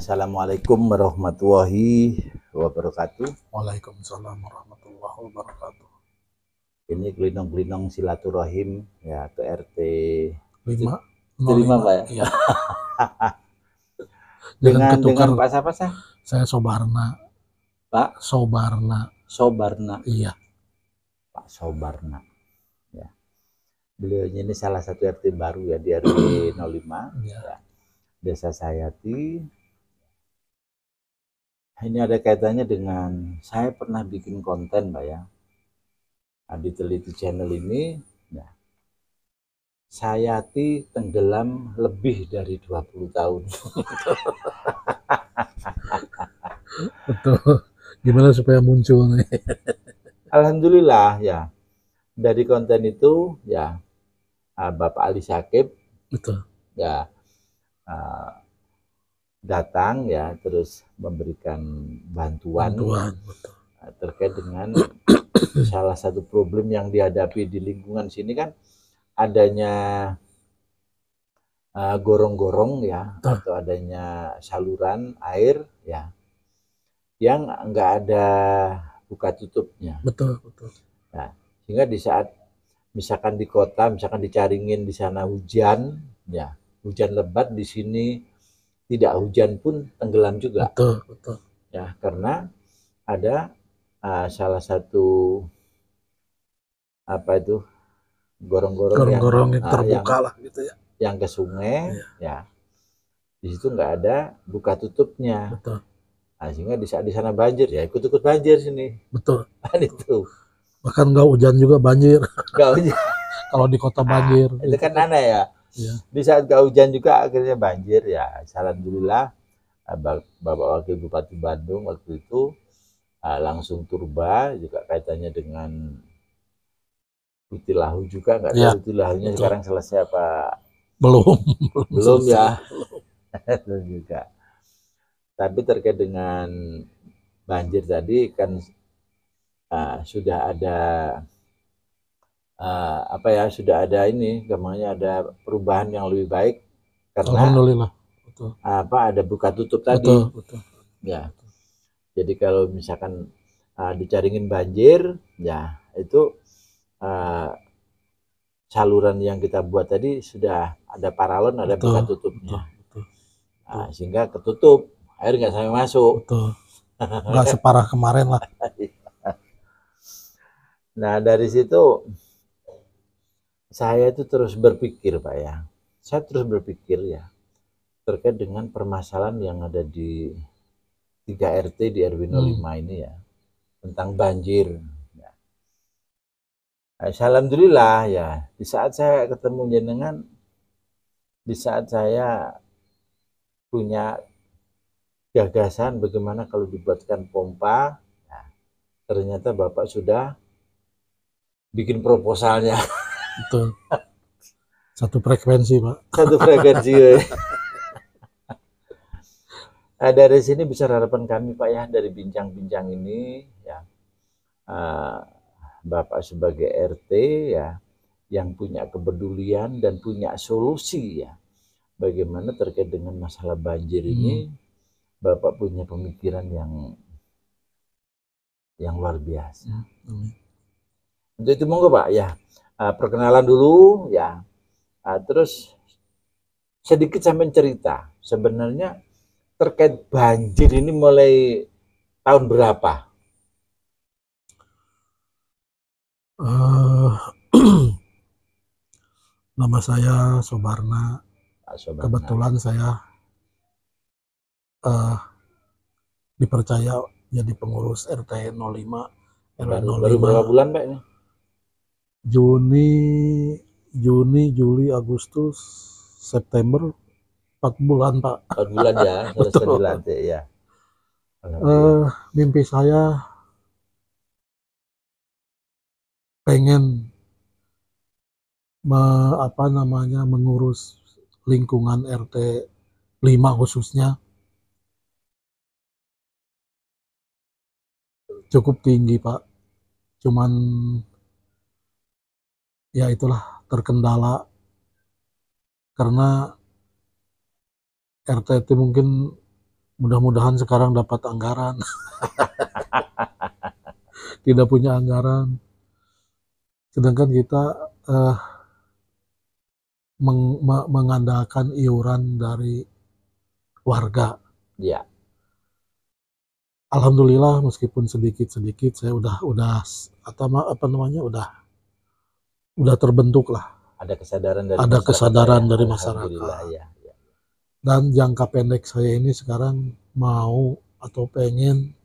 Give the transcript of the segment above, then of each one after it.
Assalamualaikum warahmatullahi wabarakatuh. Waalaikumsalam warahmatullahi wabarakatuh. Ini gelinong-gelinong silaturahim ya ke RT 505 Pak ya. Iya. Dengan ketukar. Pak siapa sih? Saya Sobarna. Pak Sobarna. Iya. Pak Sobarna. Ya. Beliau ini salah satu RT baru ya di RT 05 ya. Desa Sayati. Ini ada kaitannya dengan saya pernah bikin konten Pak ya. Di Teliti Channel ini ya. Sayati tenggelam lebih dari 20 tahun. Betul. Gimana supaya muncul nih? Alhamdulillah ya. Dari konten itu ya Bapak Ali Syakib Betul. Ya datang ya terus memberikan bantuan Betul. Terkait dengan salah satu problem yang dihadapi di lingkungan sini kan adanya gorong-gorong ya atau adanya saluran air ya yang enggak ada buka tutupnya. Betul. Nah, sehingga di saat misalkan di kota, misalkan dicaringin di sana hujan, ya hujan lebat, di sini tidak hujan pun tenggelam juga. Betul. Ya, karena ada salah satu gorong-gorong yang terbuka lah gitu ya. Yang ke sungai, ya di situ nggak ada buka tutupnya. Betul. Nah, sehingga di saat di sana banjir ya ikut-ikut banjir sini. Betul. Itu. Bahkan nggak hujan juga banjir. Nggak hujan. Kalau di kota banjir. Itu kan aneh ya. Di saat nggak hujan juga akhirnya banjir ya. Alhamdulillah Bapak Wakil Bupati Bandung waktu itu langsung turba juga kaitannya dengan Utilahu juga nggak tahu Utilahunya sekarang selesai apa belum ya. Belum juga. Tapi terkait dengan banjir tadi kan sudah ada sudah ada ini namanya ada perubahan yang lebih baik karena alhamdulillah. Betul. Ada buka tutup tadi. Betul. Ya. Jadi kalau misalkan dicaringin banjir ya itu saluran yang kita buat tadi sudah ada paralon, ada buka tutupnya. Betul. Sehingga ketutup, air nggak sampai masuk. Betul. Nggak separah kemarin lah. Nah dari situ saya itu terus berpikir Pak ya. Saya terus berpikir ya terkait dengan permasalahan yang ada di 3 RT di RW 05 ini ya tentang banjir. Alhamdulillah ya di saat saya ketemu jenengan, di saat saya punya gagasan bagaimana kalau dibuatkan pompa, ternyata Bapak sudah bikin proposalnya. Betul. Satu frekuensi Pak. Satu frekuensi. Dari sini besar harapan kami Pak ya dari bincang-bincang ini ya. Bapak sebagai RT ya yang punya kepedulian dan punya solusi ya bagaimana terkait dengan masalah banjir ini Bapak punya pemikiran yang luar biasa. Untuk itu monggo Pak ya perkenalan dulu ya terus sedikit sampai cerita sebenarnya terkait banjir ini mulai tahun berapa? Nama saya Sobarna. Kebetulan saya dipercaya jadi pengurus RT 05 RW 05. Baru berapa bulan Pak ini? Juni, Juli, Agustus, September, 4 bulan Pak. 4 bulan ya, selesai dilantik ya. Mimpi saya pengen mengurus lingkungan RT 5 khususnya cukup tinggi Pak. Cuman ya itulah terkendala karena RT itu mungkin Mudah-mudahan sekarang dapat anggaran. Tidak punya anggaran. Sedangkan kita mengandalkan iuran dari warga. Ya, Alhamdulillah meskipun sedikit-sedikit saya udah apa namanya udah terbentuk lah. ada kesadaran dari Ada masyarakat kesadaran ya. dari Alhamdulillah masyarakat. ya. Ya. Dan jangka pendek saya ini sekarang mau atau pengen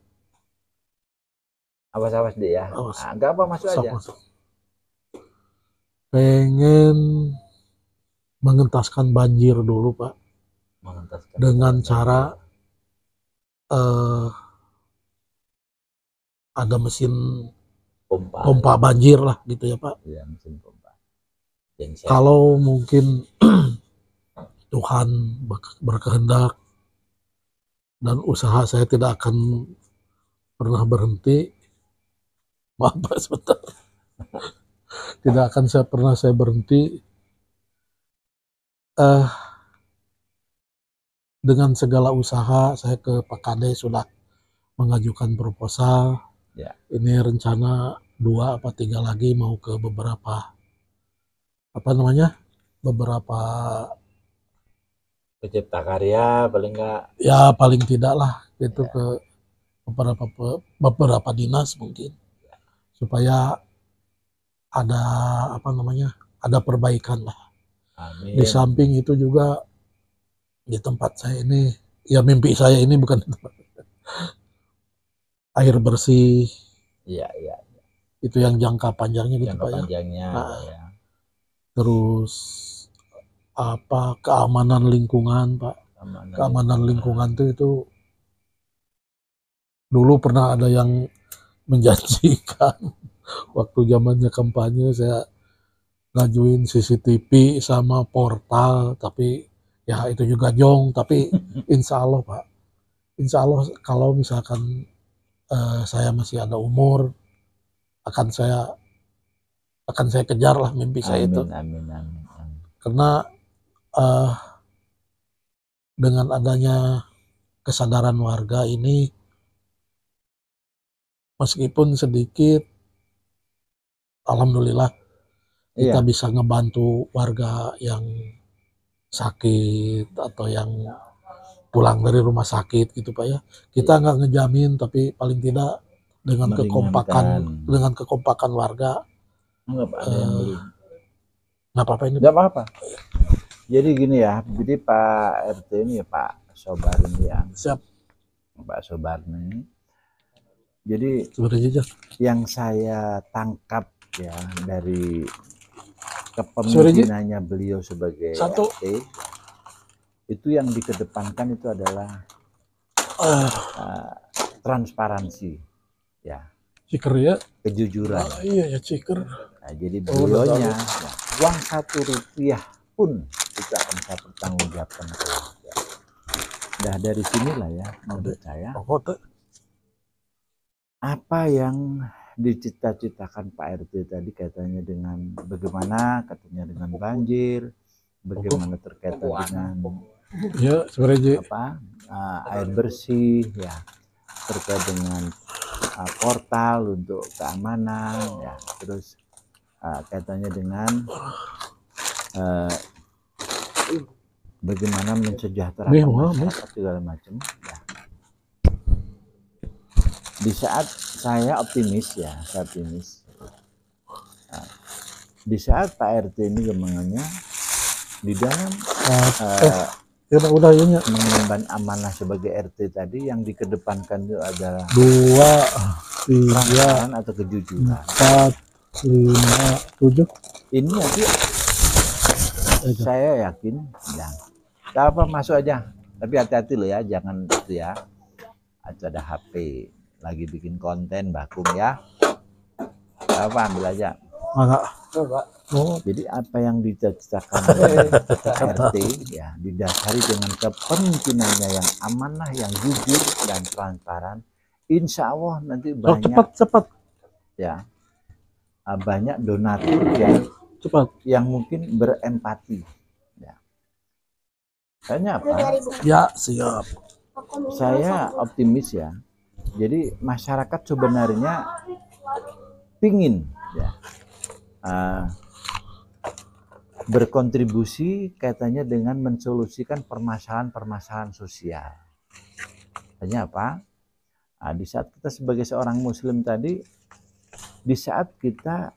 Awas-awas deh ya. awas, Ah, nggak apa, masuk aja. masuk. Pengen mengentaskan banjir dulu Pak, Mengentaskan dengan banjir. cara ada mesin pompa banjir lah gitu ya Pak. Ya, mesin pompa. Genset. Kalau mungkin Tuhan berkehendak dan usaha saya tidak akan pernah berhenti. Maaf Pak sebentar. Tidak akan pernah saya berhenti. Dengan segala usaha saya ke Pak Kade sudah mengajukan proposal. Ya. Ini rencana 2 apa 3 lagi mau ke beberapa beberapa Pencipta karya paling nggak. ya paling tidak lah itu Ya. ke beberapa dinas mungkin supaya ada ada perbaikan lah. Amin. Di samping itu juga di tempat saya ini, ya mimpi saya ini bukan air bersih. Iya, iya. Itu yang jangka panjangnya gitu Jangka Pak ya. panjangnya. Nah, Ya. terus keamanan lingkungan Pak. Keamanan lingkungan itu dulu pernah ada yang menjanjikan waktu zamannya kampanye saya ngajuin CCTV sama portal, tapi ya itu juga jong. Tapi insya Allah Pak, insya Allah kalau misalkan saya masih ada umur akan saya kejar lah mimpi saya itu. Amin. Karena dengan adanya kesadaran warga ini, meskipun sedikit, alhamdulillah kita bisa ngebantu warga yang sakit atau yang pulang dari rumah sakit gitu Pak ya. Kita nggak ngejamin, tapi paling tidak dengan kekompakan warga. Nggak ada yang beli. Nggak apa-apa ini. Nggak apa-apa. Jadi gini ya, jadi Pak RT ini ya Pak Sobar ini ya. Siap. Pak Sobar ini. Jadi sebenarnya yang saya tangkap ya dari kepemimpinannya beliau sebagai RT, itu yang dikedepankan itu adalah transparansi ya, ciker ya, kejujuran. Iya ya ciker. Nah, jadi beliaunya uang 1 rupiah pun itu akan saya pertanggungjawabkan. Nah dari sinilah ya menurut saya apa yang dicita-citakan Pak RT tadi katanya dengan bagaimana katanya dengan banjir, bagaimana terkait dengan ya sebenarnya air bersih ya, terkait dengan portal untuk keamanan ya, terus kaitannya dengan bagaimana mensejahterakan masyarakat segala macam ya. Di saat saya optimis ya, di saat Pak RT ini kemenangannya di dalam mengemban amanah sebagai RT tadi yang dikedepankan itu adalah 2, 3 atau kejujuran, 4, 5, 7. Ini nanti saya yakin ya. Apa masuk aja, tapi hati-hati loh ya, jangan itu ya. Ada HP lagi bikin konten Bakum ya. Apa ambil aja. Jadi apa yang dicita-citakan RT ya didasari dengan kepemimpinannya yang amanah, yang jujur dan transparan. Insya Allah nanti banyak cepat ya, banyak donatur yang mungkin berempati ya. Tanya apa? Ya siap. saya optimis ya. Jadi masyarakat sebenarnya pingin ya berkontribusi kaitannya dengan mensolusikan permasalahan-permasalahan sosial. Hanya apa? Di saat kita sebagai seorang muslim tadi, di saat kita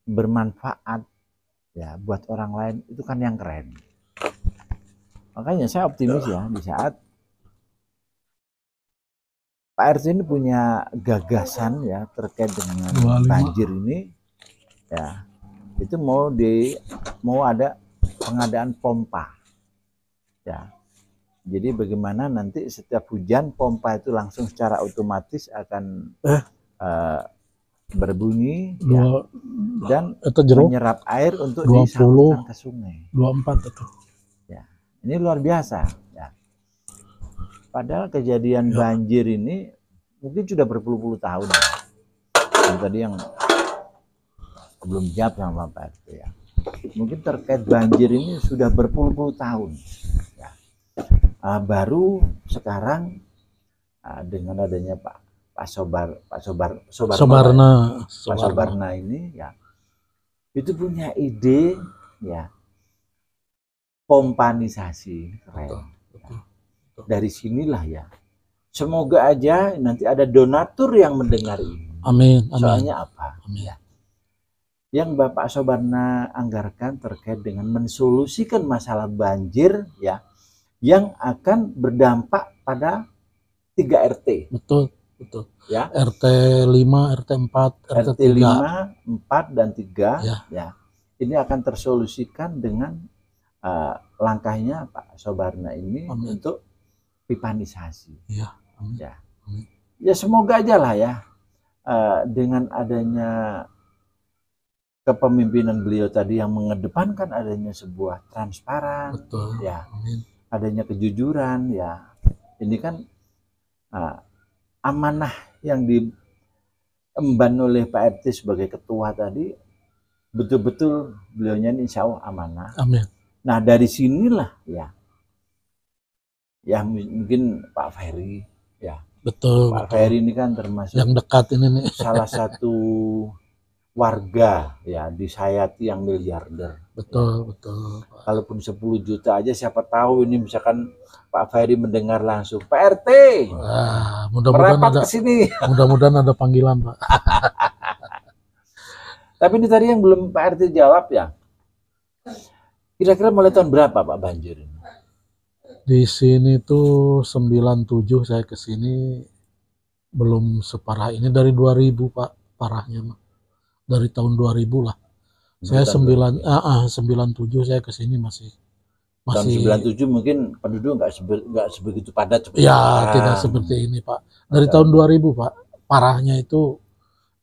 bermanfaat ya buat orang lain, itu kan yang keren. Makanya saya optimis ya, di saat Pak RT ini punya gagasan ya terkait dengan 25. banjir ini ya, itu mau ada pengadaan pompa ya. Jadi bagaimana nanti setiap hujan pompa itu langsung secara otomatis akan berbunyi ya, dan menyerap air untuk 20, disalurkan ke sungai. 24 itu. Ya, ini luar biasa ya. Padahal kejadian banjir ini mungkin sudah berpuluh-puluh tahun ya. Yang tadi yang belum jawab sama Pak RT ya. Mungkin terkait banjir ini sudah berpuluh-puluh tahun. Ya. Baru sekarang dengan adanya Pak Sobarna ini ya, itu punya ide ya pompanisasi keren. Dari sinilah ya. Semoga aja nanti ada donatur yang mendengar ini. Amin. Soalnya apa? Amin. Ya. Yang Bapak Sobarna anggarkan terkait dengan mensolusikan masalah banjir ya, yang akan berdampak pada 3 RT. Betul. Ya. RT 5, RT 4, RT 5, 4 dan 3 ya. Ini akan tersolusikan dengan langkahnya Pak Sobarna ini untuk pipanisasi. Ya. Ya. Ya semoga aja lah ya, dengan adanya kepemimpinan beliau tadi yang mengedepankan adanya sebuah transparan. Betul. Ya, adanya kejujuran ya. Ini kan amanah yang diemban oleh Pak RT sebagai ketua tadi, betul-betul beliaunya ini insya Allah amanah. Amin. Nah dari sinilah ya mungkin Pak Ferry ya. Betul. Pak Ferry ini kan termasuk yang dekat ini nih. Salah satu warga ya di Sayati yang miliarder. Betul. Kalaupun 10 juta aja siapa tahu ini misalkan Pak Ferry mendengar langsung, Pak RT. Mudah-mudahan ada kesini. Mudah-mudahan ada panggilan, Pak. Tapi ini tadi yang belum Pak RT jawab ya. Kira-kira mulai tahun berapa Pak banjir ini? Di sini tuh 97 saya ke sini belum separah ini, dari 2000 Pak parahnya mah. Dari tahun 2000 lah. Saya 97 saya ke sini masih tahun 97 mungkin penduduk nggak sebegitu padat seperti ya, tidak seperti ini Pak. Dari tahun 2000 Pak. Parahnya itu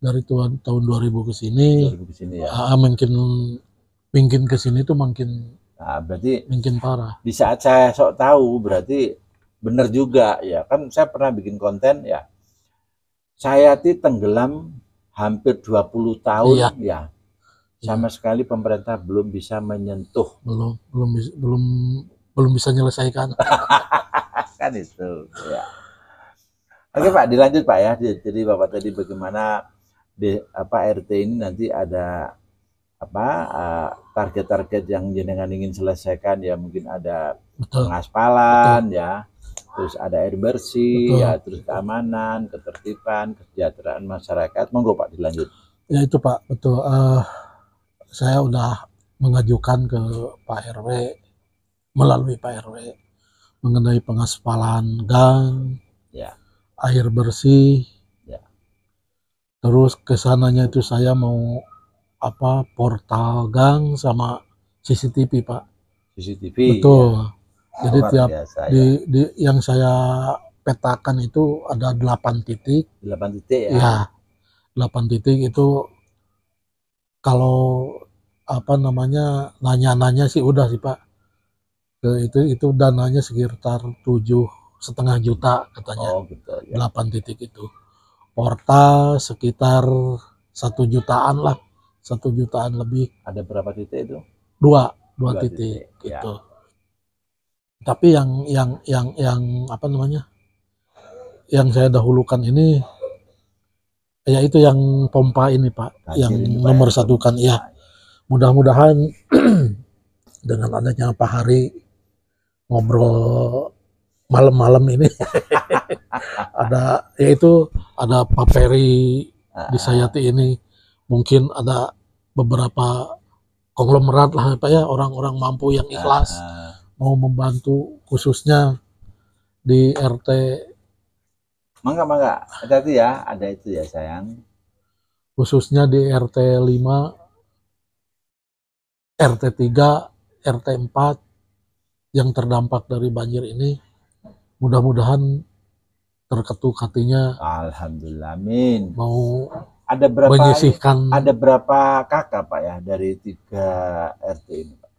dari tahun 2000 ke sini. Ya. Mungkin ke sini tuh makin berarti mungkin parah. Di saat saya sok tahu berarti benar juga ya. Kan saya pernah bikin konten ya. Sayati tenggelam hampir 20 tahun ya. Sama sekali pemerintah belum bisa menyentuh. Belum bisa menyelesaikan. Kan itu ya. Oke Pak, dilanjut Pak ya. Jadi Bapak tadi bagaimana RT ini nanti ada target-target yang jenengan ingin selesaikan ya, mungkin ada pengaspalan ya, terus ada air bersih ya, terus keamanan, ketertiban, kesejahteraan masyarakat. Monggo Pak dilanjut. Ya itu Pak, betul. Saya udah mengajukan ke Pak RW melalui Pak RW mengenai pengaspalan gang, ya, air bersih, ya. Terus kesananya itu saya mau portal gang sama CCTV Pak. CCTV. Betul. Ya. Jadi tiap biasa, di yang saya petakan itu ada 8 titik. 8 titik ya. Ya. 8 titik itu kalau nanya-nanya sih udah sih Pak. Itu dananya sekitar 7,5 juta katanya. Oh, gitu, ya. 8 titik itu. Portal sekitar 1 jutaan lah. 1 jutaan lebih. Ada berapa titik itu? 2 titik gitu. Tapi yang apa namanya? Yang saya dahulukan ini ya itu yang pompa ini Pak, yang Hasil ini Pak nomor ya, satu kan ya. Mudah-mudahan dengan adanya Pak Hari ngobrol malam-malam ini ada yaitu ada Pak Peri di Sayati ini, mungkin ada beberapa konglomerat lah Pak ya, orang-orang mampu yang ikhlas mau membantu khususnya di RT. Mangga, hati-hati ya, ada itu ya sayang. Khususnya di RT 5, RT 3, RT 4 yang terdampak dari banjir ini. Mudah-mudahan terketuk hatinya. Alhamdulillah, amin. Mau ada berapa menyisihkan. Ada berapa kakak Pak ya dari 3 RT ini Pak?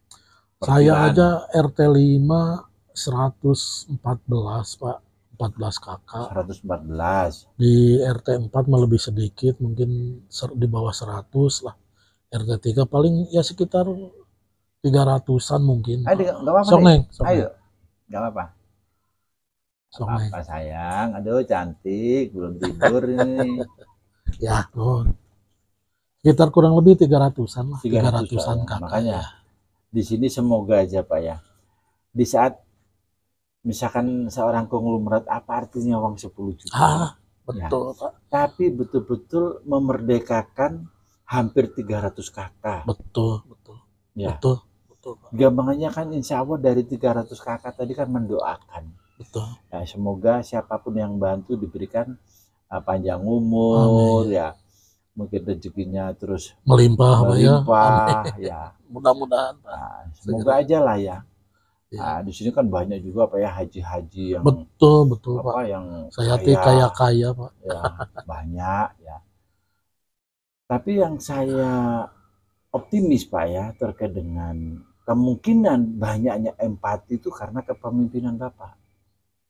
Saya aja RT 5 114 Pak, 14 kakak. 114. Di RT 4 mah lebih sedikit, mungkin di bawah 100 lah. RT 3 paling ya sekitar 300-an mungkin. Ayo, nggak apa-apa. Songeng. Ayo, nggak apa-apa. Songeng. Apa sayang, aduh cantik, belum tidur ini. Ya, sekitar kurang lebih 300-an lah. 300-an kakak. Makanya di sini semoga aja Pak ya. Di saat misalkan seorang konglomerat, apa artinya uang 10 juta? Betul, ya. Pak. Tapi betul-betul memerdekakan hampir 300 kakak. Betul. Ya. Betul, Pak. Gampangannya kan insya Allah dari 300 kakak tadi kan mendoakan. Betul. Ya, semoga siapapun yang bantu diberikan panjang umur. Amin. Ya. Mungkin rezekinya terus melimpah ya. Mudah-mudahan Pak. Nah, semoga aja lah ya. Nah, di sini kan banyak juga Pak ya haji-haji yang betul apa, Pak. yang saya kaya Pak. Ya, banyak ya. Tapi yang saya optimis Pak ya terkait dengan kemungkinan banyaknya empati itu karena kepemimpinan Bapak.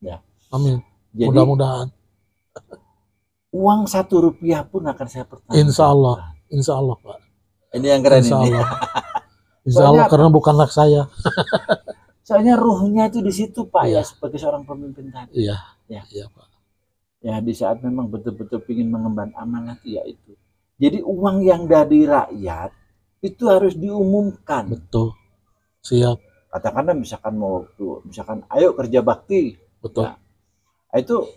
Ya. Amin. Jadi mudah-mudahan uang 1 rupiah pun akan saya pertanggungjawabkan. Insya Allah Pak. Ini yang keren insya ini. Allah. Insya Allah karena bukan hak saya. Soalnya ruhnya itu di situ Pak ya sebagai seorang pemimpin tadi. Iya Pak. Ya di saat memang betul-betul ingin mengemban amanah itu ya itu. Jadi uang yang dari rakyat itu harus diumumkan. Betul. Siap. Katakanlah misalkan ayo kerja bakti. Betul. Ya. Itu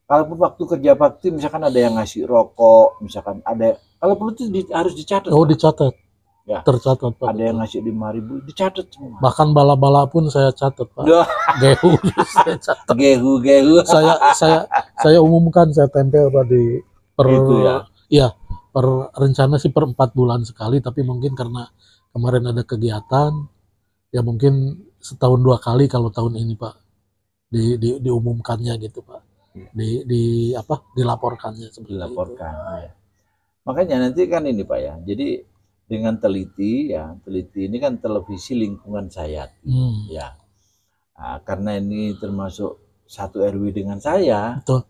kalaupun waktu kerja bakti misalkan ada yang ngasih rokok, misalkan ada, kalau perlu itu harus dicatat. Oh, dicatat. Ya. Tercatat Pak. Ada yang ngasih 5.000, dicatat semua. Bahkan bala-bala pun saya catat Pak. Gehu saya catat. Gehu. saya umumkan, saya tempel Pak di gitu ya. Per rencana sih per 4 bulan sekali, tapi mungkin karena kemarin ada kegiatan, ya mungkin setahun 2 kali kalau tahun ini Pak diumumkannya gitu Pak. Dilaporkannya seperti dilaporkan itu. Ya. Makanya nanti kan ini Pak ya. Jadi dengan teliti ini kan televisi lingkungan saya. Ya. Nah, karena ini termasuk 1 RW dengan saya. Betul.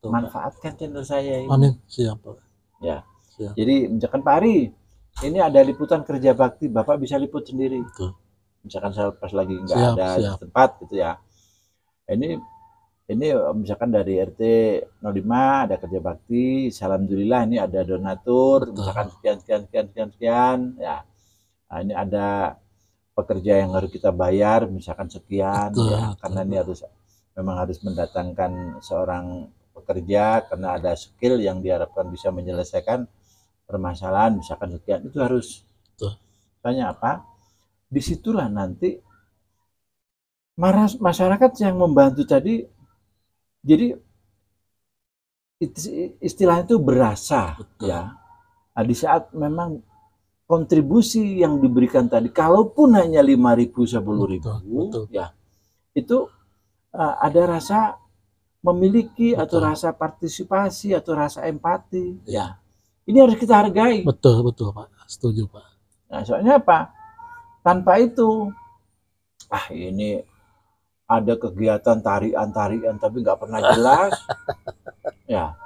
Manfaatkan channel saya ini. Amin. Siap Pak. Ya. Siap. Jadi misalkan Pak Ari, ini ada liputan kerja bakti, Bapak bisa liput sendiri. Betul. Misalkan saya pas lagi nggak ada tempat gitu ya. Ini misalkan dari RT 05 ada kerja bakti, alhamdulillah ini ada donatur. Betul. Misalkan sekian ya. Nah, ini ada pekerja yang harus kita bayar misalkan sekian. Betul, ya. Karena ini memang harus mendatangkan seorang pekerja karena ada skill yang diharapkan bisa menyelesaikan permasalahan misalkan sekian, itu harus. Tanya apa? Disitulah nanti masyarakat yang membantu tadi, jadi istilahnya itu berasa. Betul. Ya. Nah, di saat memang kontribusi yang diberikan tadi, kalaupun hanya 5.000, 10.000, ya itu ada rasa memiliki. Betul. Atau rasa partisipasi atau rasa empati. Ya. Ini harus kita hargai. Betul Pak, setuju Pak. Nah, soalnya apa? Tanpa itu, ini ada kegiatan tarian tapi nggak pernah jelas. Ya.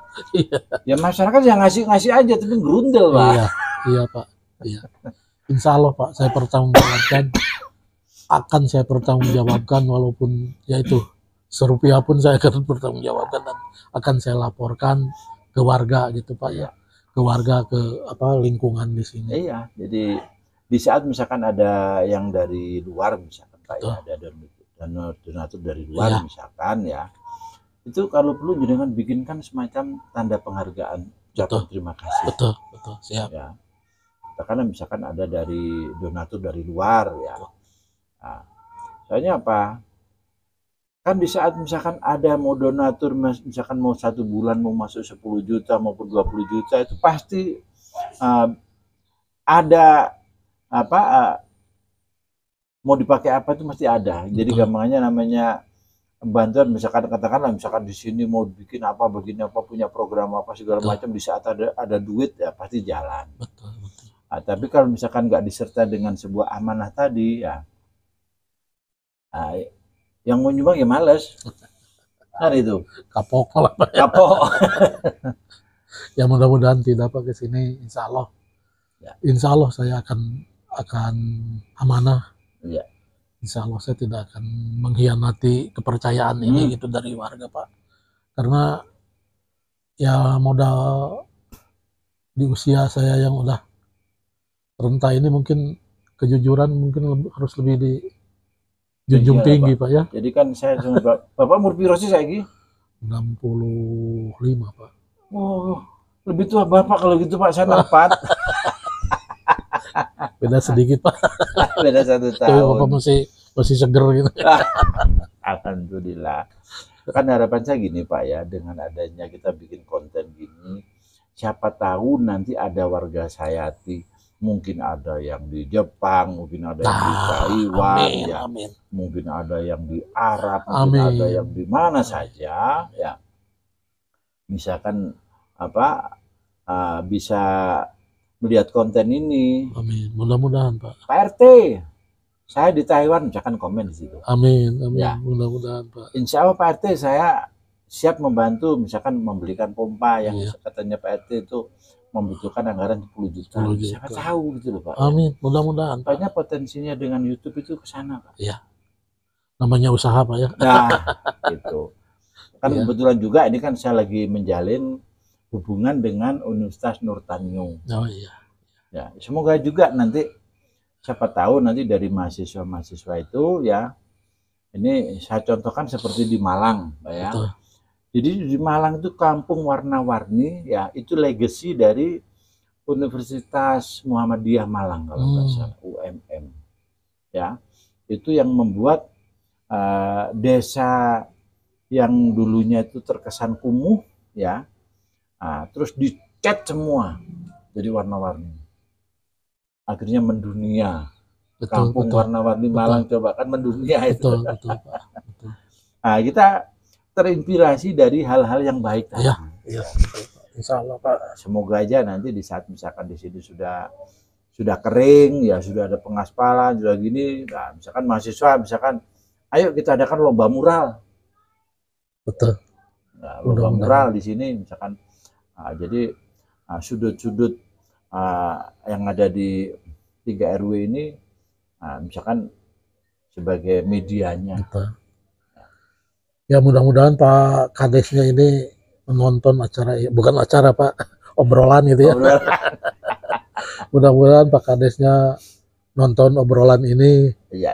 Ya masyarakat yang ngasih aja tapi gerundel Pak. Iya Pak. Iya. Insya Allah Pak, saya pertanggungjawabkan. akan saya pertanggungjawabkan, walaupun ya itu serupiah pun saya akan pertanggungjawabkan dan akan saya laporkan ke warga gitu Pak ya, ke warga, ke lingkungan di sini. Iya, jadi di saat misalkan ada yang dari luar misalkan Pak ya, ada donatur dari luar misalkan ya, itu kalau perlu jangan bikinkan semacam tanda penghargaan, ucapan terima kasih. Betul, siap. Ya. Karena misalkan ada dari donatur dari luar ya. Nah, soalnya apa? Kan di saat misalkan ada mau donatur, misalkan mau 1 bulan mau masuk 10 juta maupun 20 juta, itu pasti ada mau dipakai apa itu mesti ada. Jadi gampangnya namanya bantuan, misalkan katakanlah misalkan di sini mau bikin apa begini apa, punya program apa segala macam, di saat ada duit ya pasti jalan. Betul. Nah, tapi kalau misalkan nggak disertai dengan sebuah amanah tadi ya, yang mau nyumbang ya males. Kan itu kapok lah Pak. Kapok. Ya mudah-mudahan tidak Pak ke sini, insya Allah. Ya. Insya Allah saya akan amanah. Ya. Insya Allah saya tidak akan mengkhianati kepercayaan ini gitu dari warga Pak. Karena ya modal di usia saya yang udah renta ini, mungkin kejujuran mungkin harus lebih dijunjung tinggi Pak ya. Jadi kan saya Bapak umur piro sih saiki? 65 Pak. Oh, lebih tua Bapak kalau gitu Pak, saya 64. Beda sedikit Pak. Beda 1 tahun. Bapak masih seger gitu. Alhamdulillah. Kan harapan saya gini Pak ya, dengan adanya kita bikin konten gini, siapa tahu nanti ada warga Sayati, mungkin ada yang di Jepang, mungkin ada yang di Taiwan, ya, mungkin ada yang di Arab, mungkin ada yang di mana saja, ya. Misalkan bisa melihat konten ini. Amin. Mudah-mudahan Pak. Pak RT, saya di Taiwan, misalkan komen di situ. Amin. Ya. Mudah-mudahan Pak. Insya Allah Pak RT saya siap membantu, misalkan membelikan pompa yang katanya Pak RT itu membutuhkan anggaran 10 juta. Siapa tahu gitu loh Pak. Amin. Mudah-mudahan. Banyak potensinya dengan YouTube itu ke sana Pak. Iya. Namanya usaha Pak ya. Nah, gitu. Kan kebetulan juga ini kan saya lagi menjalin hubungan dengan Universitas Nur Tanjung. Oh iya. Ya, semoga juga nanti siapa tahu nanti dari mahasiswa-mahasiswa itu ya, ini saya contohkan seperti di Malang, Pak ya. Betul. Jadi di Malang itu kampung warna-warni ya, itu legacy dari Universitas Muhammadiyah Malang kalau nggak salah, UMM. Ya, itu yang membuat desa yang dulunya itu terkesan kumuh ya, terus dicat semua jadi warna-warni. Akhirnya mendunia. Kampung warna-warni Malang, coba kan mendunia itu. Betul, Pak. Betul. Nah, kita terinspirasi dari hal-hal yang baik tadi. Iya. Insya Allah Pak. Semoga aja nanti di saat misalkan di sini sudah kering ya, sudah ada pengaspalan, sudah gini, nah misalkan mahasiswa misalkan ayo kita adakan lomba mural. Betul. Nah, lomba mural di sini misalkan jadi sudut-sudut yang ada di 3 RW ini misalkan sebagai medianya. Betul. Ya mudah-mudahan Pak Kadesnya ini menonton acara, bukan acara Pak, obrolan gitu ya. Mudah-mudahan Pak Kadesnya nonton obrolan ini. Iya.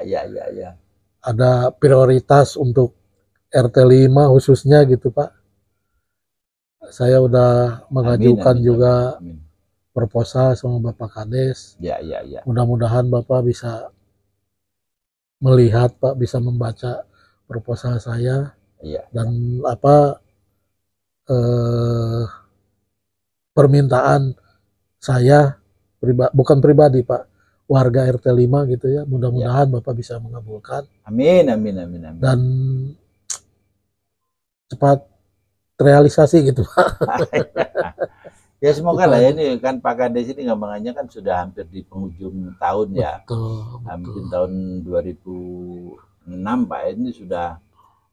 Ada prioritas untuk RT 5 khususnya gitu Pak. Saya udah mengajukan juga proposal sama Bapak Kades. Ya. Mudah-mudahan Bapak bisa melihat Pak, bisa membaca proposal saya. Ya. Dan permintaan saya bukan pribadi Pak, warga RT 5 gitu ya. Mudah-mudahan Bapak bisa mengabulkan. Amin. Dan cepat realisasi gitu Pak. Ya semoga lah ya, ini kan Pak Kades ini gampangannya kan sudah hampir di penghujung tahun ya. Betul. Mungkin tahun 2006 Pak ini sudah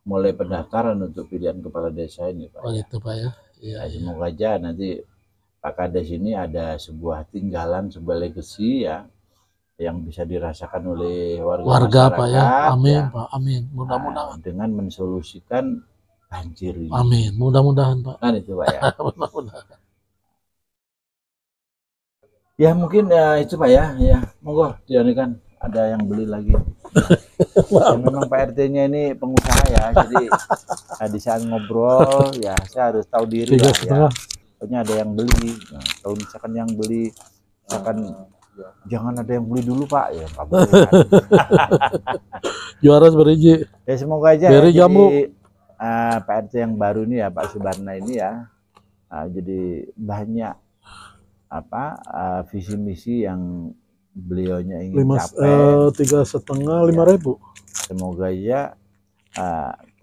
mulai pendaftaran untuk pilihan kepala desa ini Pak. Oh itu Pak ya. Iya. Semoga aja nanti Pak Kades ini ada sebuah tinggalan, sebuah legacy ya, yang bisa dirasakan oleh warga Warga Pak ya, masyarakat, amin ya, Pak, amin. Mudah-mudahan, dengan mensolusikan banjir ini. amin. Mudah-mudahan Pak. Kan itu Pak ya. Mudah-mudahan. Ya mungkin itu Pak ya, ya monggo kan ada yang beli lagi. Ya, memang Pak RT-nya ini pengusaha ya, jadi di saat ngobrol ya saya harus tahu diri lah ya. Pokoknya ada yang beli. Nah, kalau misalkan yang beli, misalkan jangan ada yang beli dulu Pak ya, nggak boleh kan. Juara beriji. Ya semoga aja Beri ya, jamu. jadi Pak RT yang baru ini ya Pak Subarna ini ya, jadi banyak visi misi yang beliaunya ingin capai. 3.500.000. Semoga ya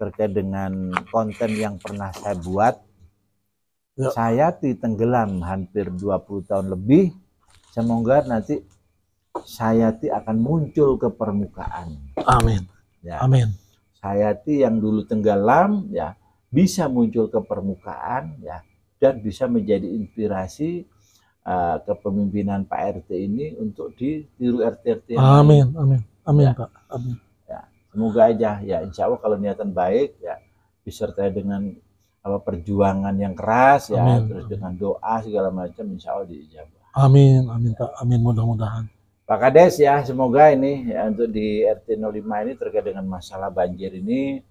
terkait dengan konten yang pernah saya buat, Ya. Sayati tenggelam hampir 20 tahun lebih, semoga nanti Sayati akan muncul ke permukaan. Amin. Ya. Amin. Sayati yang dulu tenggelam ya bisa muncul ke permukaan ya, dan bisa menjadi inspirasi kepemimpinan Pak RT ini untuk ditiru RT-RT yang amin, lain. amin, amin Ya. Pak, amin. Ya, semoga aja ya, insya Allah kalau niatan baik ya, disertai dengan perjuangan yang keras ya, Amin. terus dengan doa segala macam, insya Allah diijabah. Amin, amin Pak, amin, mudah-mudahan. Pak Kades ya, semoga ini ya, untuk di RT 05 ini terkait dengan masalah banjir ini,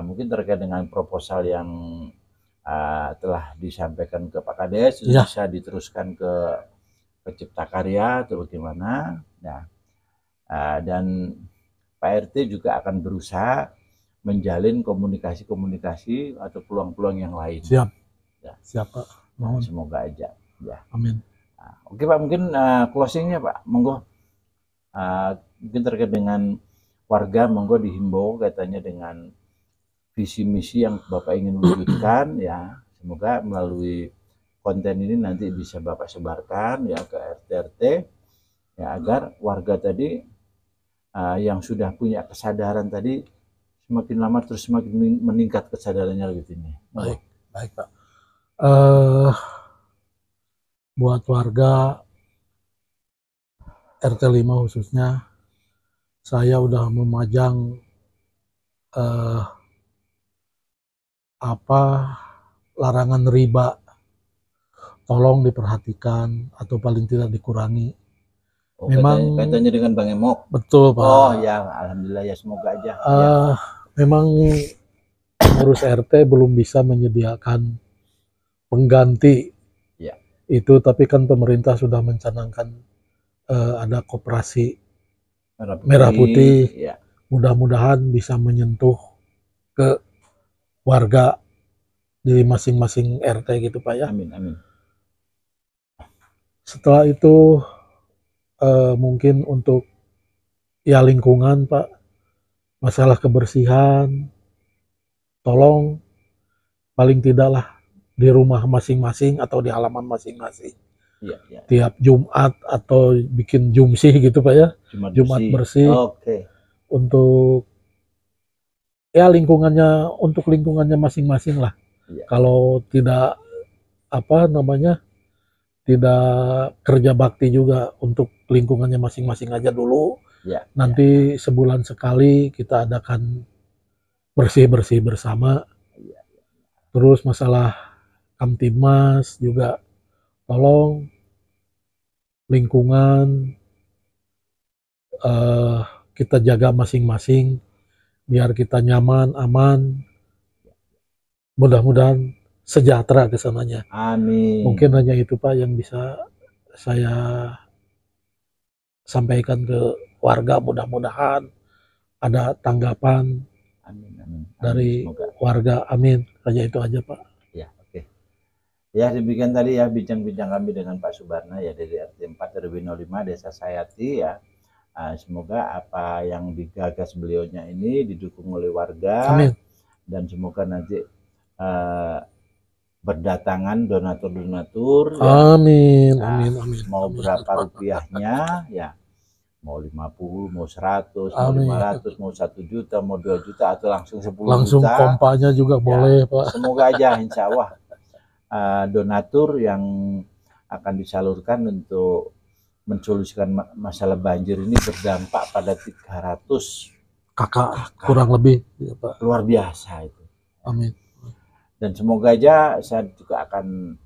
mungkin terkait dengan proposal yang telah disampaikan ke Pak Kades, Ya. bisa diteruskan ke Cipta Karya atau bagaimana ya. Dan Pak RT juga akan berusaha menjalin komunikasi atau peluang-peluang yang lain. Siap. Ya. Siap Pak. Mohon. Semoga aja ya. Amin. Oke Pak, mungkin closingnya Pak, monggo. Mungkin terkait dengan warga, monggo dihimbau katanya dengan visi misi yang Bapak ingin wujudkan ya, semoga melalui konten ini nanti bisa Bapak sebarkan ya ke RT-RT ya, agar warga tadi yang sudah punya kesadaran tadi semakin lama terus semakin meningkat kesadarannya gitu ini. Baik, baik Pak. Buat warga RT 5 khususnya, saya udah memajang larangan riba, tolong diperhatikan atau paling tidak dikurangi. Memang kaitannya dengan Bang Emok. Betul Pak. Oh ya, alhamdulillah ya, semoga aja. Ya. Memang pengurus RT belum bisa menyediakan pengganti ya. Itu, tapi kan pemerintah sudah mencanangkan ada koperasi merah putih. Ya. Mudah-mudahan bisa menyentuh ke warga di masing-masing RT gitu Pak ya. Amin, amin. Setelah itu mungkin untuk ya lingkungan Pak, masalah kebersihan, tolong paling tidaklah di rumah masing-masing atau di halaman masing-masing. Ya. Tiap Jumat atau bikin jumsih gitu Pak ya. Jumat bersih. Oke. Untuk ya lingkungannya, untuk lingkungannya masing-masing lah. Ya. Kalau tidak tidak kerja bakti juga untuk lingkungannya masing-masing aja dulu. Ya. Nanti sebulan sekali kita adakan bersih-bersih bersama. Ya. Terus masalah Kamtibmas juga, tolong lingkungan kita jaga masing-masing biar kita nyaman, aman, mudah-mudahan sejahtera kesananya. Amin. Mungkin hanya itu Pak yang bisa saya sampaikan ke warga, mudah-mudahan ada tanggapan. Amin, amin. Dari semoga. Warga. Amin. Hanya itu aja Pak. Ya, oke. Ya, demikian tadi ya bincang-bincang kami dengan Pak Subarna ya dari RT 4 RW 05 Desa Sayati ya. Semoga apa yang digagas beliaunya ini didukung oleh warga. Amin. Dan semoga nanti berdatangan donatur-donatur. Amin, ya. Amin, amin. Mau amin. Berapa rupiahnya ya. Mau 50, mau 100, mau 500, mau 1 juta, mau 2 juta, atau langsung 10 langsung juta. Langsung kompanya juga ya, boleh Pak. Semoga aja insya Allah donatur yang akan disalurkan untuk mensolusikan masalah banjir ini berdampak pada 300 kakak kurang lebih ya, Pak. luar biasa itu. Amin. Dan semoga aja saya juga akan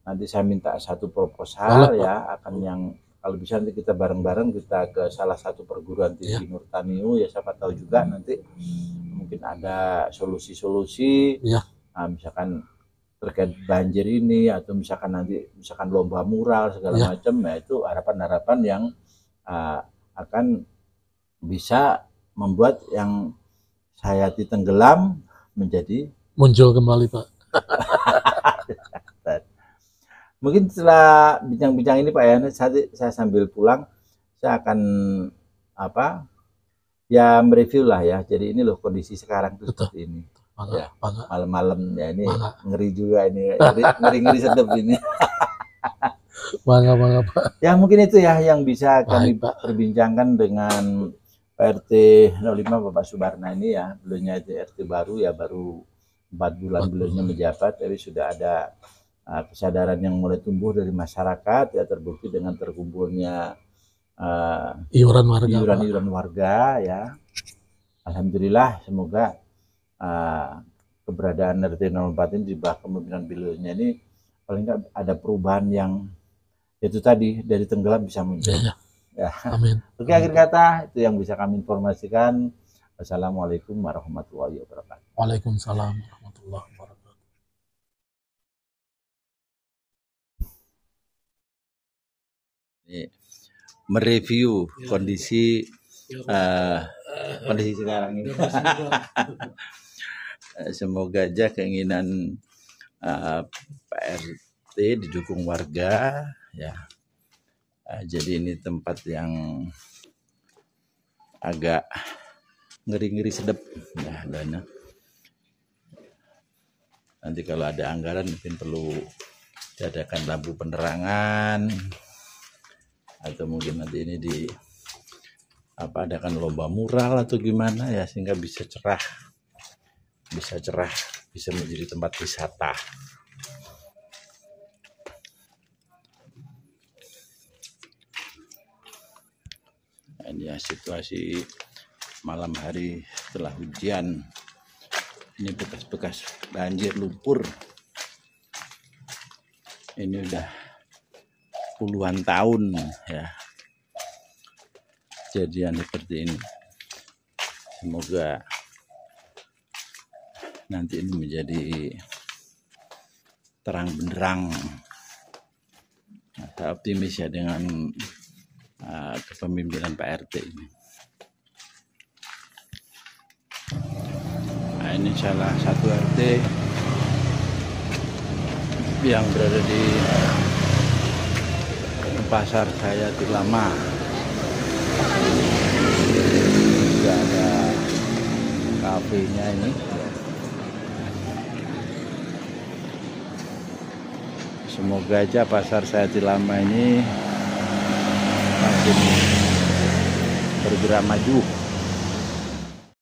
nanti saya minta satu proposal Boleh, Pak. ya, akan yang kalau bisa nanti kita bareng-bareng kita ke salah satu perguruan tinggi Nurtanio ya, siapa tahu juga nanti mungkin ada solusi-solusi Ya. Misalkan terkait banjir ini, atau misalkan nanti misalkan lomba mural segala macam ya, itu harapan-harapan yang akan bisa membuat yang Hayati tenggelam menjadi muncul kembali, Pak. Mungkin setelah bincang-bincang ini Pak ya, saya sambil pulang saya akan ya mereview lah ya. Jadi ini loh kondisi sekarang tuh seperti ini. Ya, malam-malam ya ini ngeri juga ini, ngeri sedep ini. Bangga Pak. Ya mungkin itu ya yang bisa kami perbincangkan dengan Pak RT 05 Bapak Subarna ini ya. Beliaunya itu RT baru ya, baru 4 bulan beliaunya menjabat, tapi sudah ada kesadaran yang mulai tumbuh dari masyarakat ya, terbukti dengan terkumpulnya iuran warga ya. Alhamdulillah, semoga keberadaan RT 04 ini di bawah kepemimpinan beliaunya ini paling nggak ada perubahan yang itu tadi, dari tenggelam bisa muncul. Ya. Amin. Oke, akhir kata itu yang bisa kami informasikan. Wassalamualaikum warahmatullahi wabarakatuh. Waalaikumsalam warahmatullahi wabarakatuh. Mereview kondisi sekarang ini. Semoga aja keinginan Pak RT didukung warga ya. Jadi ini tempat yang agak ngeri-ngeri sedep ya, dana. Nanti kalau ada anggaran mungkin perlu diadakan lampu penerangan, atau mungkin nanti ini adakan lomba mural atau gimana ya, sehingga bisa cerah, bisa menjadi tempat wisata. Nah, ini ya situasi malam hari setelah hujan. Ini bekas-bekas banjir lumpur. Ini udah puluhan tahun ya kejadian seperti ini. Semoga nanti ini menjadi terang benderang. Saya optimis ya dengan kepemimpinan Pak RT ini. Nah, ini salah satu RT yang berada di Pasar Hayati Lama. Juga ada kafenya ini. Semoga aja Pasar Hayati Lama ini makin bergerak maju.